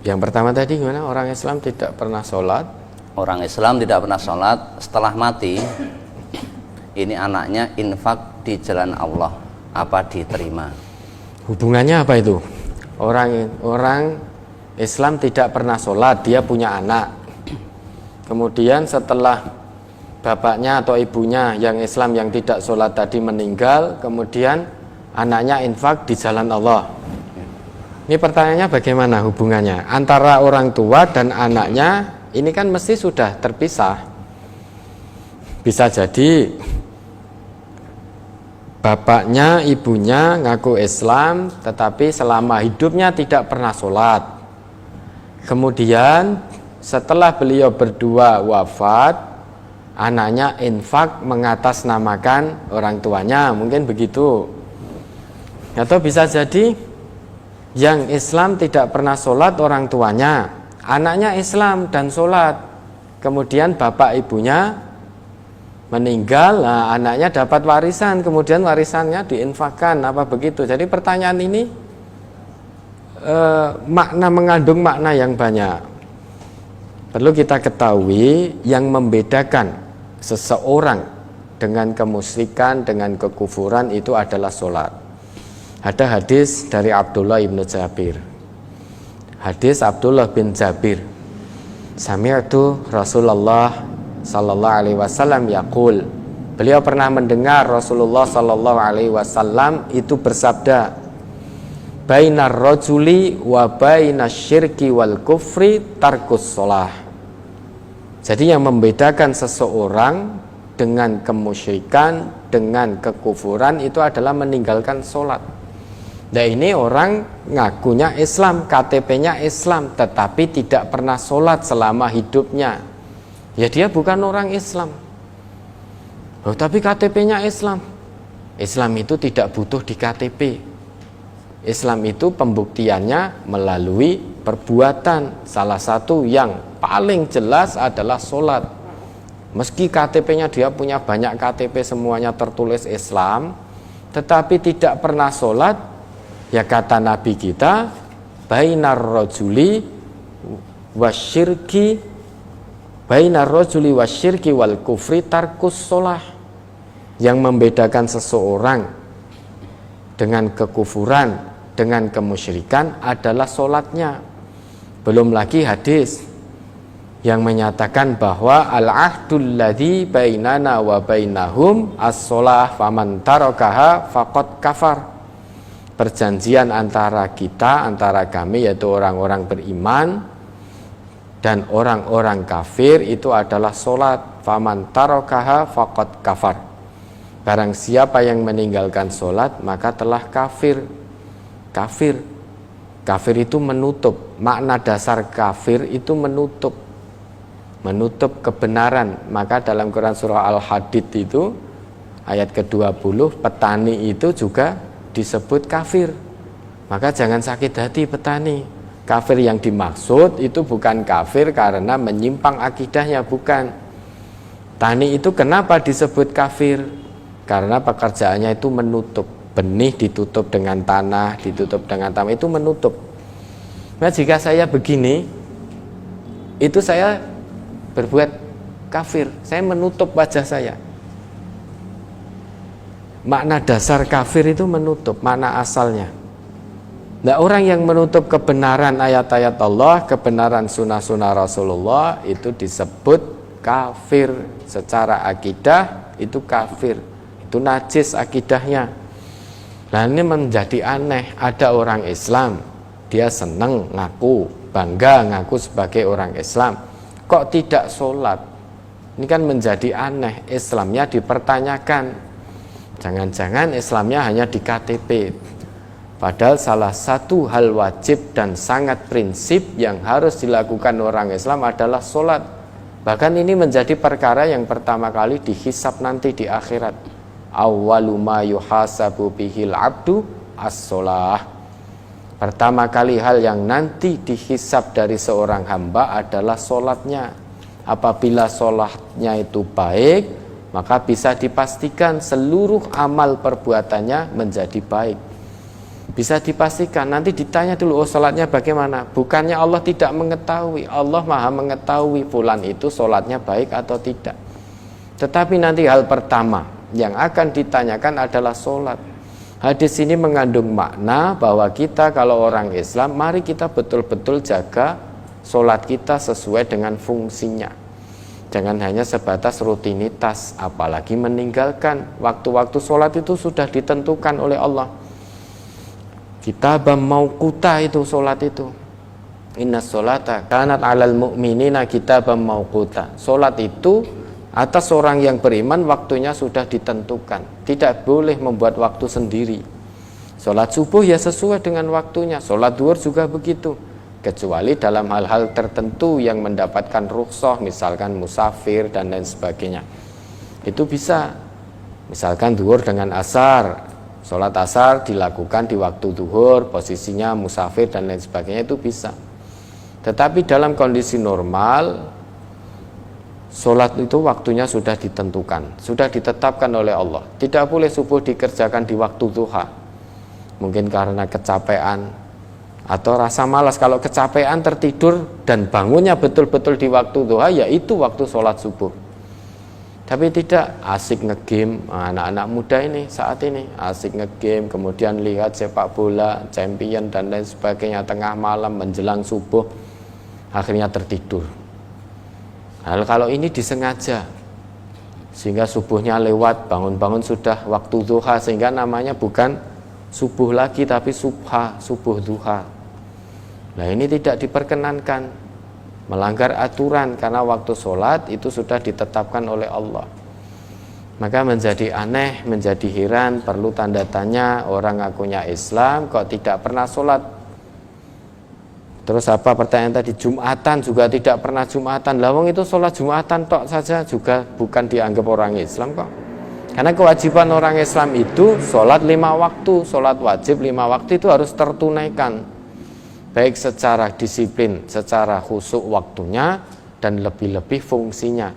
Yang pertama tadi gimana? Orang Islam tidak pernah sholat. Orang Islam tidak pernah sholat setelah mati. Ini anaknya infak di jalan Allah, apa diterima? Hubungannya apa itu? Orang Islam tidak pernah sholat, dia punya anak. Kemudian setelah bapaknya atau ibunya yang Islam yang tidak sholat tadi meninggal, kemudian anaknya infak di jalan Allah. Ini pertanyaannya bagaimana hubungannya antara orang tua dan anaknya? Ini kan mesti sudah terpisah. Bisa jadi bapaknya, ibunya ngaku Islam, tetapi selama hidupnya tidak pernah sholat. Kemudian setelah beliau berdua wafat, anaknya infak mengatasnamakan orang tuanya, mungkin begitu. Atau bisa jadi yang Islam tidak pernah sholat orang tuanya, anaknya Islam dan sholat, kemudian bapak ibunya meninggal, nah anaknya dapat warisan, kemudian warisannya diinfakkan, apa begitu. Jadi pertanyaan ini mengandung makna yang banyak. Perlu kita ketahui yang membedakan seseorang dengan kemusyrikan, dengan kekufuran itu adalah sholat. Ada hadis dari Abdullah ibn Jabir. Hadis Abdullah bin Jabir. Sami'tu Rasulullah sallallahu alaihi wasallam yaqul. Beliau pernah mendengar Rasulullah sallallahu alaihi wasallam itu bersabda, bainar rajuli wa bainasyirki wal kufri tarkus shalah. Jadi yang membedakan seseorang dengan kemusyrikan, dengan kekufuran itu adalah meninggalkan sholat. Nah ini orang ngakunya Islam, KTP-nya Islam, tetapi tidak pernah sholat selama hidupnya. Ya dia bukan orang Islam. Oh, tapi KTP-nya Islam. Islam itu tidak butuh di KTP. Islam itu pembuktiannya melalui perbuatan. Salah satu yang paling jelas adalah sholat. Meski KTP-nya dia punya banyak KTP semuanya tertulis Islam, tetapi tidak pernah sholat. Ya kata Nabi kita, bainar rajuli wasyirki, bainar rajuli wasyirki wal kufri tarkus shalah. Yang membedakan seseorang dengan kekufuran, dengan kemusyrikan adalah sholatnya. Belum lagi hadis yang menyatakan bahwa al-ahdul ladzi bainana wa bainahum as-shalah faman tarakaha faqad kafar. Perjanjian antara kita, antara kami yaitu orang-orang beriman dan orang-orang kafir itu adalah sholat. Faman tarakaha faqad kafar. Barang siapa yang meninggalkan sholat maka telah kafir. Kafir itu menutup. Makna dasar kafir itu menutup kebenaran. Maka dalam Quran surah Al-Hadid itu ayat ke-20, petani itu juga disebut kafir. Maka jangan sakit hati petani. Kafir yang dimaksud itu bukan kafir karena menyimpang akidahnya, bukan. Tani itu kenapa disebut kafir? Karena pekerjaannya itu menutup. Benih ditutup dengan tanah, ditutup dengan tanah, itu menutup. Nah jika saya begini, itu saya berbuat kafir. Saya menutup wajah saya. Makna dasar kafir itu menutup, makna asalnya. Nah orang yang menutup kebenaran ayat-ayat Allah, kebenaran sunnah-sunnah Rasulullah itu disebut kafir. Secara akidah itu kafir, itu najis akidahnya. Nah ini menjadi aneh, ada orang Islam, dia senang ngaku, bangga ngaku sebagai orang Islam, kok tidak sholat? Ini kan menjadi aneh, Islamnya dipertanyakan. Jangan-jangan Islamnya hanya di KTP. Padahal salah satu hal wajib dan sangat prinsip yang harus dilakukan orang Islam adalah sholat. Bahkan ini menjadi perkara yang pertama kali dihisab nanti di akhirat. Awwalu ma yuhasabu bihil abdu as-sholah. Pertama kali hal yang nanti dihisab dari seorang hamba adalah sholatnya. Apabila sholatnya itu baik, maka bisa dipastikan seluruh amal perbuatannya menjadi baik. Bisa dipastikan, nanti ditanya dulu, oh sholatnya bagaimana? Bukannya Allah tidak mengetahui, Allah maha mengetahui fulan itu sholatnya baik atau tidak. Tetapi nanti hal pertama yang akan ditanyakan adalah sholat. Hadis ini mengandung makna bahwa kita kalau orang Islam, mari kita betul-betul jaga sholat kita sesuai dengan fungsinya. Jangan hanya sebatas rutinitas, apalagi meninggalkan. Waktu-waktu sholat itu sudah ditentukan oleh Allah. Kitabam mauquta itu sholat itu. Inna sholata kanat alal mu'minina kitabam mauquta. Sholat itu atas orang yang beriman waktunya sudah ditentukan. Tidak boleh membuat waktu sendiri. Sholat subuh ya sesuai dengan waktunya. Sholat duhur juga begitu. Kecuali dalam hal-hal tertentu yang mendapatkan rukhsah, misalkan musafir dan lain sebagainya. Itu bisa. Misalkan duhur dengan asar. Sholat asar dilakukan di waktu duhur, posisinya musafir dan lain sebagainya, itu bisa. Tetapi dalam kondisi normal, sholat itu waktunya sudah ditentukan, sudah ditetapkan oleh Allah. Tidak boleh subuh dikerjakan di waktu duha. Mungkin karena kecapean atau rasa malas. Kalau kecapean tertidur dan bangunnya betul-betul di waktu duha, ya itu waktu sholat subuh. Tapi tidak asik ngegame. Anak-anak muda ini saat ini asik ngegame, kemudian lihat sepak bola, champion dan lain sebagainya tengah malam menjelang subuh, akhirnya tertidur. Hal kalau ini disengaja sehingga subuhnya lewat, bangun-bangun sudah waktu duha, sehingga namanya bukan subuh lagi tapi subha, subuh duha. Nah ini tidak diperkenankan, melanggar aturan, karena waktu sholat itu sudah ditetapkan oleh Allah. Maka menjadi aneh, menjadi heran, perlu tanda tanya, orang ngakunya Islam kok tidak pernah sholat. Terus apa pertanyaan tadi, Jumatan juga tidak pernah Jumatan. Lawang itu sholat Jumatan tok saja juga bukan dianggap orang Islam kok. Karena kewajiban orang Islam itu sholat 5 waktu, sholat wajib 5 waktu itu harus tertunaikan. Baik secara disiplin, secara khusyuk waktunya, dan lebih-lebih fungsinya.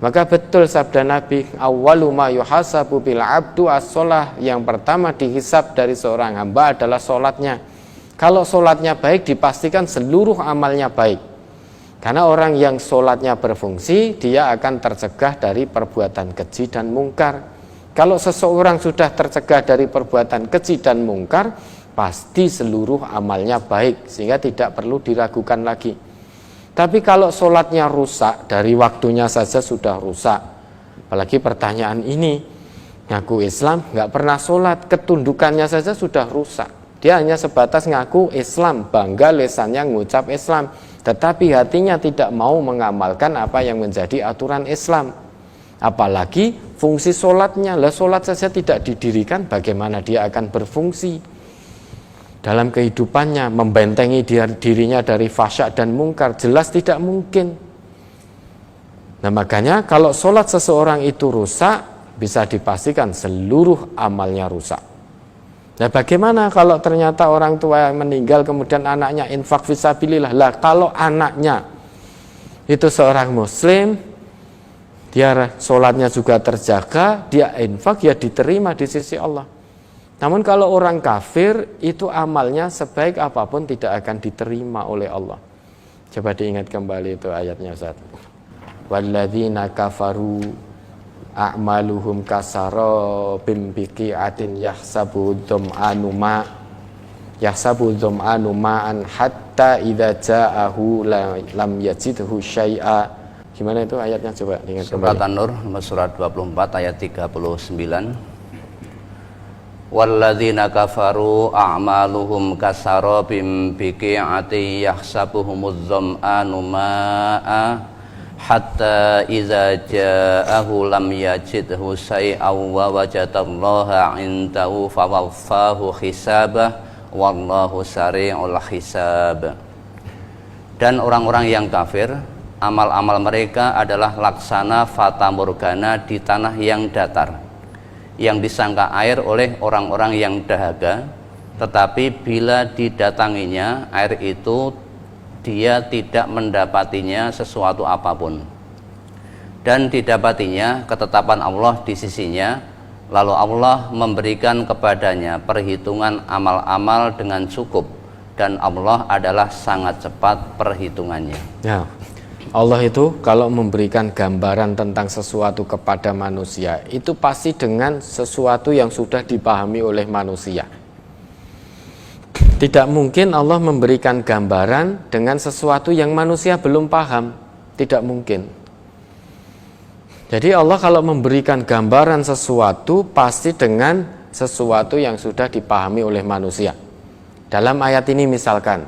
Maka betul sabda Nabi, awwalu ma yuhasabu bil abdu as-sholah, yang pertama dihisab dari seorang hamba adalah sholatnya. Kalau sholatnya baik, dipastikan seluruh amalnya baik. Karena orang yang sholatnya berfungsi, dia akan tercegah dari perbuatan keji dan mungkar. Kalau seseorang sudah tercegah dari perbuatan keji dan mungkar, pasti seluruh amalnya baik, sehingga tidak perlu diragukan lagi. Tapi kalau sholatnya rusak, dari waktunya saja sudah rusak. Apalagi pertanyaan ini, ngaku Islam, nggak pernah sholat, ketundukannya saja sudah rusak. Dia hanya sebatas ngaku Islam, bangga lesannya ngucap Islam, tetapi hatinya tidak mau mengamalkan apa yang menjadi aturan Islam. Apalagi fungsi sholatnya, lah sholat saja tidak didirikan, bagaimana dia akan berfungsi dalam kehidupannya, membentengi dirinya dari fasyak dan mungkar? Jelas tidak mungkin. Nah makanya kalau sholat seseorang itu rusak, bisa dipastikan seluruh amalnya rusak. Nah bagaimana kalau ternyata orang tua yang meninggal kemudian anaknya infak fisabilillah? Lah kalau anaknya itu seorang muslim, dia sholatnya juga terjaga, dia infak, ya diterima di sisi Allah. Namun kalau orang kafir, itu amalnya sebaik apapun tidak akan diterima oleh Allah. Coba diingat kembali itu ayatnya Ustaz. Walladzina kafaru a'maluhum kasarabim biqi'atin yahsabu dzam'anu ma'an hatta idza ja'ahu lam yajidhu syai'a. Gimana itu ayatnya, coba diingat kembali. Surat An-Nur surat 24 ayat 39. Walladzina kafaru a'maluhum kasarabim biqi'atin yahsabuhumudz dzam'anu ma'a hatta idza ja'ahu lam yajidhu syai'aw wa wajadallaha 'indahu fawaffahu hisabah wallahu sari'ul hisab. Dan orang-orang yang kafir, amal-amal mereka adalah laksana fata morgana di tanah yang datar, yang disangka air oleh orang-orang yang dahaga, tetapi bila didatanginya air itu, dia tidak mendapatinya sesuatu apapun, dan didapatinya ketetapan Allah di sisinya, Lalu Allah memberikan kepadanya perhitungan amal-amal dengan cukup, dan Allah adalah sangat cepat perhitungannya. Ya, Allah itu kalau memberikan gambaran tentang sesuatu kepada manusia, itu pasti dengan sesuatu yang sudah dipahami oleh manusia. Tidak mungkin Allah memberikan gambaran dengan sesuatu yang manusia belum paham. Tidak mungkin. Jadi Allah kalau memberikan gambaran sesuatu pasti dengan sesuatu yang sudah dipahami oleh manusia. Dalam ayat ini misalkan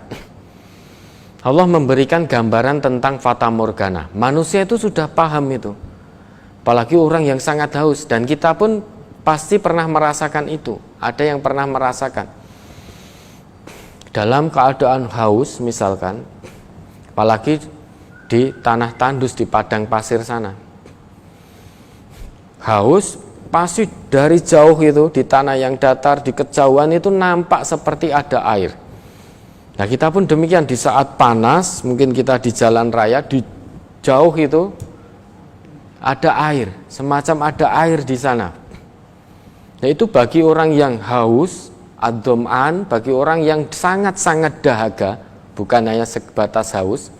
Allah memberikan gambaran tentang fata morgana. Manusia itu sudah paham itu. Apalagi orang yang sangat haus, dan kita pun pasti pernah merasakan itu. Ada yang pernah merasakan. Dalam keadaan haus misalkan, apalagi di tanah tandus di padang pasir sana. Haus pasti dari jauh itu di tanah yang datar, di kejauhan itu nampak seperti ada air. Nah kita pun demikian, di saat panas mungkin kita di jalan raya, di jauh itu ada air, semacam ada air di sana. Nah itu bagi orang yang haus, ad-dham'an, bagi orang yang sangat-sangat dahaga, bukan hanya sebatas haus,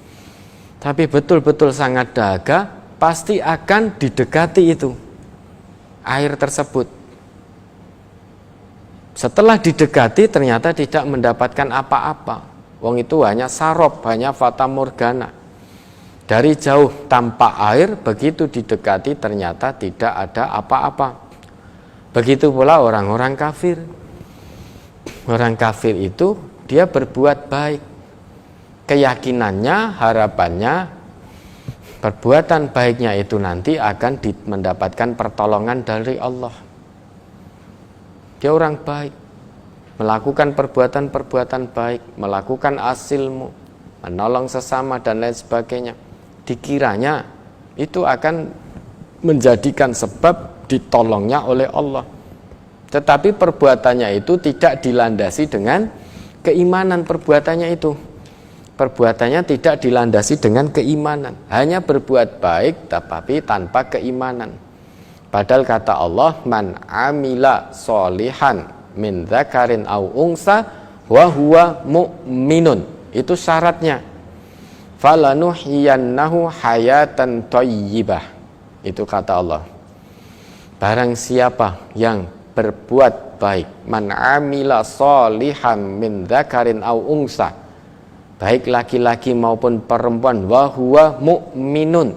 tapi betul-betul sangat dahaga, pasti akan didekati itu air tersebut. Setelah didekati ternyata tidak mendapatkan apa-apa. Wong itu hanya sarop, hanya fata morgana. Dari jauh tampak air, begitu didekati ternyata tidak ada apa-apa. Begitu pula orang-orang kafir. Orang kafir itu dia berbuat baik. Keyakinannya, harapannya, perbuatan baiknya itu nanti akan mendapatkan pertolongan dari Allah. Dia orang baik, melakukan perbuatan-perbuatan baik, melakukan asilmu, menolong sesama dan lain sebagainya. Dikiranya itu akan menjadikan sebab ditolongnya oleh Allah. Tetapi perbuatannya itu tidak dilandasi dengan keimanan perbuatannya itu. Perbuatannya tidak dilandasi dengan keimanan, hanya berbuat baik tetapi tanpa keimanan. Padahal kata Allah, man amila solihan min dzakarin au unsa wa huwa mu'minun. Itu syaratnya. Falanuhyiyannahu hayatan thayyibah. Itu kata Allah. Barang siapa yang berbuat baik, man amila solihan min dzakarin au unsa, baik laki-laki maupun perempuan, wa huwa mu'minun,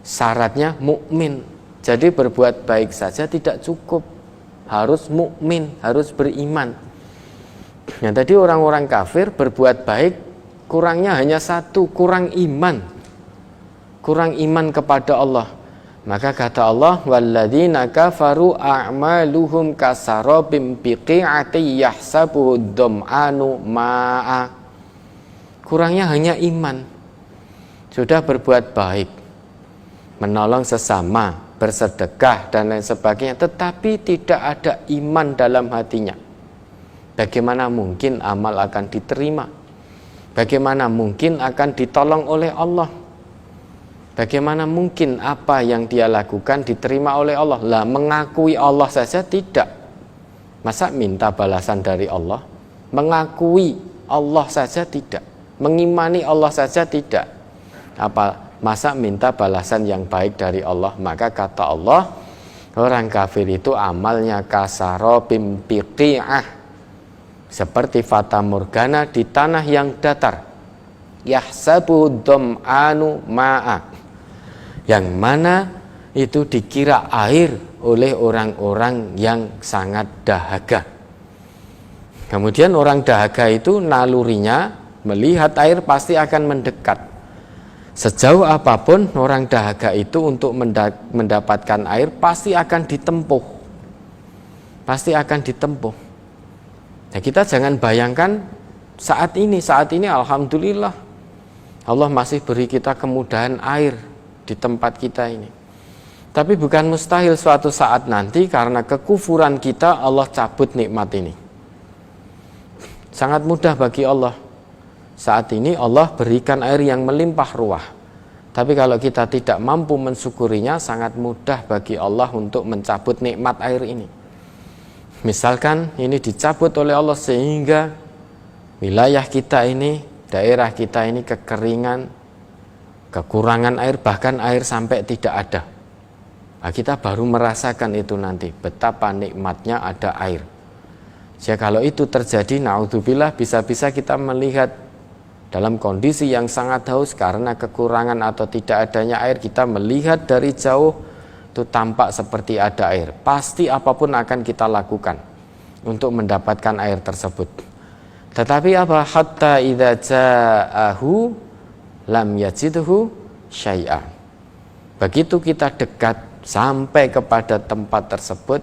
syaratnya mukmin. Jadi berbuat baik saja tidak cukup, harus mukmin, harus beriman. Nah tadi orang-orang kafir berbuat baik, kurangnya hanya satu, kurang iman kepada Allah. Maka kata Allah, walladzina kafaru a'maluhum kasarabim biqi'ati yahsabuhu dham'anu ma'a. Kurangnya hanya iman. Sudah berbuat baik, menolong sesama, bersedekah dan lain sebagainya, tetapi tidak ada iman dalam hatinya. Bagaimana mungkin amal akan diterima? Bagaimana mungkin akan ditolong oleh Allah? Bagaimana mungkin apa yang dia lakukan diterima oleh Allah? Lah mengakui Allah saja tidak. Masa minta balasan dari Allah? Mengakui Allah saja tidak. Mengimani Allah saja tidak. Masa minta balasan yang baik dari Allah? Maka kata Allah, orang kafir itu amalnya kasarobim biqi'ah, seperti fata morgana di tanah yang datar. Yahsabu dham'anu ma'a, yang mana itu dikira air oleh orang-orang yang sangat dahaga. Kemudian orang dahaga itu nalurinya melihat air pasti akan mendekat. Sejauh apapun orang dahaga itu untuk mendapatkan air pasti akan ditempuh. Pasti akan ditempuh. Nah, kita jangan bayangkan saat ini alhamdulillah Allah masih beri kita kemudahan air di tempat kita ini. Tapi bukan mustahil suatu saat nanti karena kekufuran kita Allah cabut nikmat ini. Sangat mudah bagi Allah. Saat ini Allah berikan air yang melimpah ruah. Tapi kalau kita tidak mampu mensyukurinya, sangat mudah bagi Allah untuk mencabut nikmat air ini. Misalkan ini dicabut oleh Allah sehingga wilayah kita ini, daerah kita ini kekeringan, kekurangan air, bahkan air sampai tidak ada. Nah, kita baru merasakan itu nanti, betapa nikmatnya ada air. Jadi kalau itu terjadi, naudzubillah, bisa-bisa kita melihat dalam kondisi yang sangat haus karena kekurangan atau tidak adanya air, kita melihat dari jauh itu tampak seperti ada air. Pasti apapun akan kita lakukan untuk mendapatkan air tersebut. Tetapi apa? Hatta idza ja'ahu lam yajidhu syai'a. Begitu kita dekat sampai kepada tempat tersebut,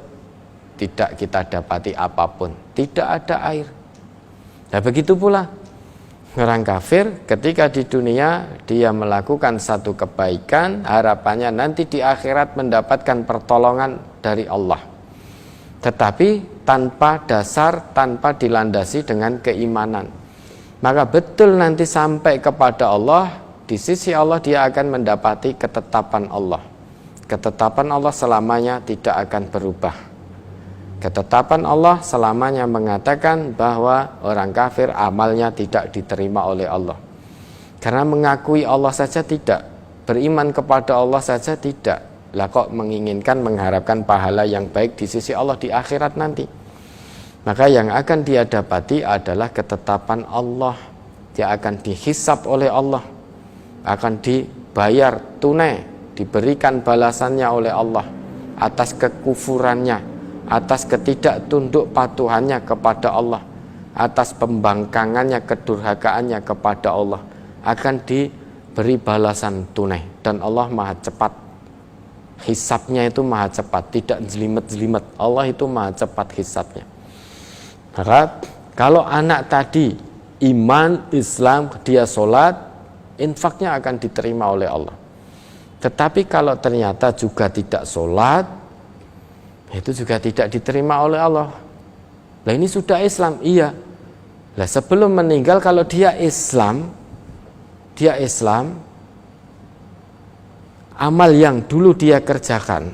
tidak kita dapati apapun, tidak ada air. Nah, begitu pula orang kafir ketika di dunia dia melakukan satu kebaikan, harapannya nanti di akhirat mendapatkan pertolongan dari Allah. Tetapi tanpa dasar, tanpa dilandasi dengan keimanan. Maka betul nanti sampai kepada Allah, di sisi Allah dia akan mendapati ketetapan Allah. Ketetapan Allah selamanya tidak akan berubah. Ketetapan Allah selamanya mengatakan bahwa orang kafir amalnya tidak diterima oleh Allah. Karena mengakui Allah saja tidak, beriman kepada Allah saja tidak. Lah kok menginginkan, mengharapkan pahala yang baik di sisi Allah di akhirat nanti. Maka yang akan dia dapati adalah ketetapan Allah. Dia akan dihisab oleh Allah, akan dibayar tunai, diberikan balasannya oleh Allah atas kekufurannya, atas ketidaktunduk patuhannya kepada Allah, atas pembangkangannya, kedurhakaannya kepada Allah, akan diberi balasan tunai. Dan Allah maha cepat, hisabnya itu maha cepat, tidak jelimet-jelimet. Allah itu maha cepat hisabnya. Maka kalau anak tadi iman, Islam, dia sholat, infaknya akan diterima oleh Allah. Tetapi kalau ternyata juga tidak sholat, itu juga tidak diterima oleh Allah. Lah ini sudah Islam, iya. Lah sebelum meninggal kalau dia Islam, amal yang dulu dia kerjakan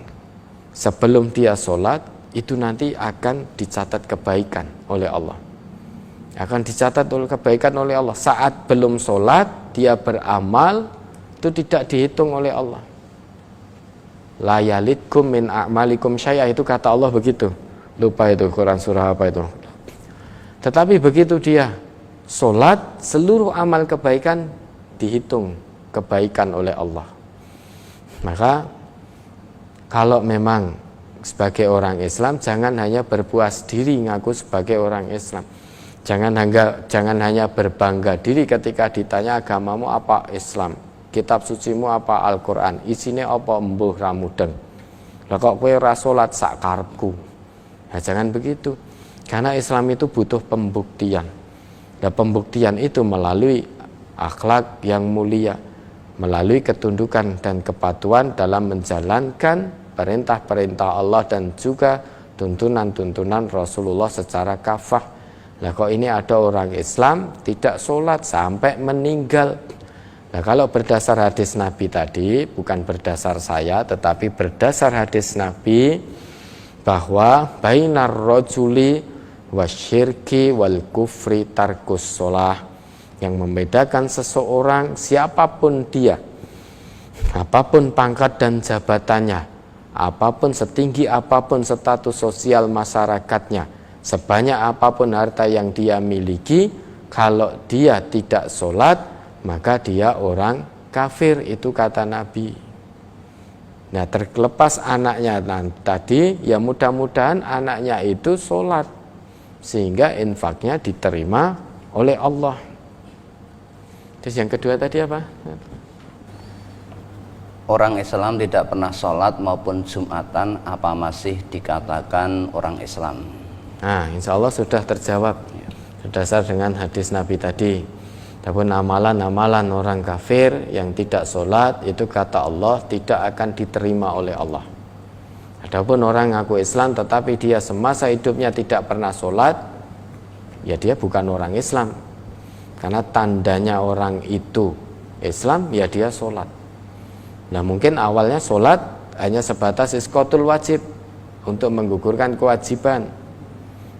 sebelum dia sholat, itu nanti akan dicatat kebaikan oleh Allah. Akan dicatat oleh kebaikan oleh Allah. Saat belum sholat, dia beramal, itu tidak dihitung oleh Allah. La yalitkum min a'malikum syai'a, itu kata Allah begitu. Lupa itu Quran surah apa itu. Tetapi begitu dia sholat, seluruh amal kebaikan dihitung kebaikan oleh Allah. Maka kalau memang sebagai orang Islam, jangan hanya berpuas diri ngaku sebagai orang Islam. Jangan hanya berbangga diri ketika ditanya agamamu apa, Islam. Kitab sucimu apa, Al-Quran. Isinya apa, embuh ramudeng. Lah kok kowe ora salat sak karepku. Nah, jangan begitu. Karena Islam itu butuh pembuktian. Dan pembuktian itu melalui akhlak yang mulia, melalui ketundukan dan kepatuhan dalam menjalankan perintah-perintah Allah dan juga tuntunan-tuntunan Rasulullah secara kafah. Nah, kok ini ada orang Islam tidak sholat sampai meninggal. Nah, kalau berdasar hadis Nabi tadi, bukan berdasar saya, tetapi berdasar hadis Nabi, bahwa bainar rajuli wasyirki wal kufri tarkus sholah, yang membedakan seseorang siapapun dia, apapun pangkat dan jabatannya, apapun setinggi apapun status sosial masyarakatnya, sebanyak apapun harta yang dia miliki, kalau dia tidak sholat, maka dia orang kafir, itu kata Nabi. Nah, terlepas anaknya tadi, ya mudah-mudahan anaknya itu sholat sehingga infaknya diterima oleh Allah. Terus yang kedua tadi apa? Orang Islam tidak pernah sholat maupun Jumatan, apa masih dikatakan orang Islam? Nah, insya Allah sudah terjawab berdasar dengan hadis Nabi tadi. Adapun amalan-amalan orang kafir yang tidak sholat, itu kata Allah tidak akan diterima oleh Allah. Adapun orang ngaku Islam tetapi dia semasa hidupnya tidak pernah sholat, ya dia bukan orang Islam. Karena tandanya orang itu Islam, ya dia sholat. Nah mungkin awalnya sholat hanya sebatas isqatul wajib, untuk menggugurkan kewajiban,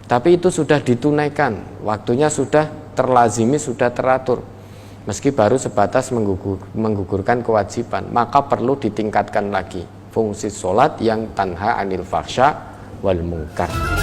tapi itu sudah ditunaikan, waktunya sudah terlazimi, sudah teratur, meski baru sebatas menggugurkan kewajiban, maka perlu ditingkatkan lagi fungsi sholat yang tanha anil fahsya wal munkar.